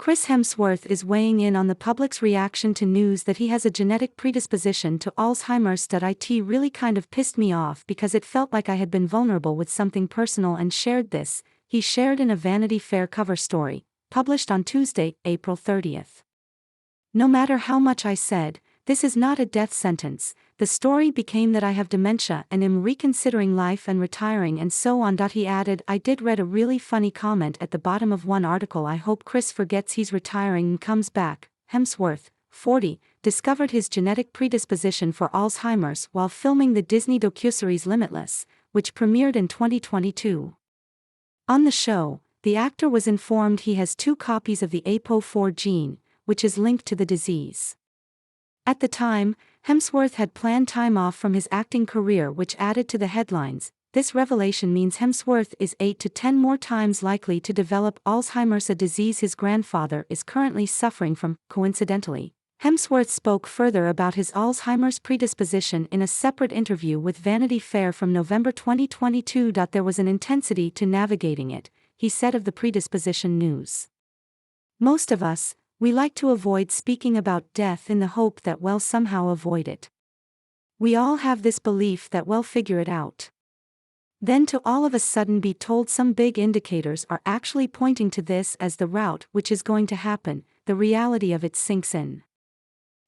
Chris Hemsworth is weighing in on the public's reaction to news that he has a genetic predisposition to Alzheimer's. It really kind of pissed me off because it felt like I had been vulnerable with something personal and shared this, he shared in a Vanity Fair cover story, published on Tuesday, April 30th. No matter how much I said, this is not a death sentence. The story became that I have dementia and am reconsidering life and retiring and so on. He added, I did read a really funny comment at the bottom of one article. I hope Chris forgets he's retiring and comes back. Hemsworth, 40, discovered his genetic predisposition for Alzheimer's while filming the Disney docuseries Limitless, which premiered in 2022. On the show, the actor was informed he has 2 copies of the APOE4 gene, which is linked to the disease. At the time, Hemsworth had planned time off from his acting career, which added to the headlines. This revelation means Hemsworth is 8 to 10 more times likely to develop Alzheimer's, a disease his grandfather is currently suffering from. Coincidentally, Hemsworth spoke further about his Alzheimer's predisposition in a separate interview with Vanity Fair from November 2022. There was an intensity to navigating it, he said of the predisposition news. Most of us, we like to avoid speaking about death in the hope that we'll somehow avoid it. We all have this belief that we'll figure it out. Then to all of a sudden be told some big indicators are actually pointing to this as the route which is going to happen, the reality of it sinks in.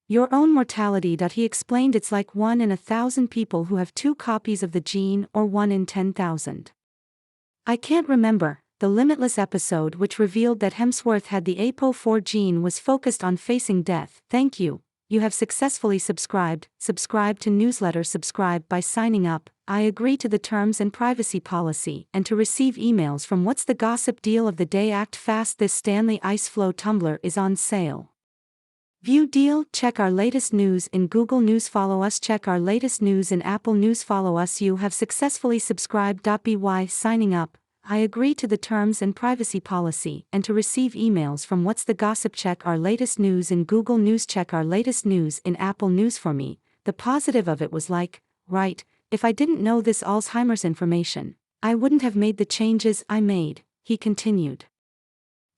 Your own mortality. He explained, it's like 1 in 1,000 people who have 2 copies of the gene, or 1 in 10,000. I can't remember. The Limitless episode, which revealed that Hemsworth had the APOE4 gene, was focused on facing death. Thank you. You have successfully subscribed. Subscribe to newsletter. Subscribe by signing up. I agree to the terms and privacy policy and to receive emails from What's the Gossip Deal of the Day. Act fast. This Stanley Ice Flow tumbler is on sale. View deal. Check our latest news in Google News. Follow us. Check our latest news in Apple News. Follow us. You have successfully subscribed. By signing up, I agree to the terms and privacy policy and to receive emails from What's the Gossip. Check our latest news in Google News. Check our latest news in Apple News. For me, the positive of it was like, right, if I didn't know this Alzheimer's information, I wouldn't have made the changes I made, he continued.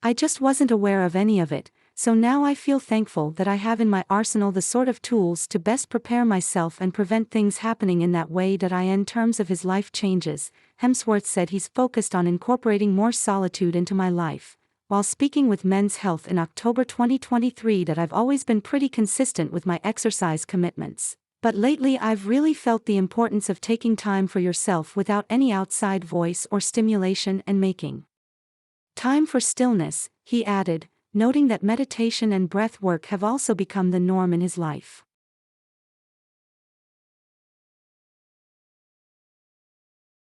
I just wasn't aware of any of it, so now I feel thankful that I have in my arsenal the sort of tools to best prepare myself and prevent things happening in that way. In terms of his life changes, Hemsworth said he's focused on incorporating more solitude into my life. While speaking with Men's Health in October 2023, I've always been pretty consistent with my exercise commitments, but lately I've really felt the importance of taking time for yourself without any outside voice or stimulation and making time for stillness, he added, noting that meditation and breath work have also become the norm in his life.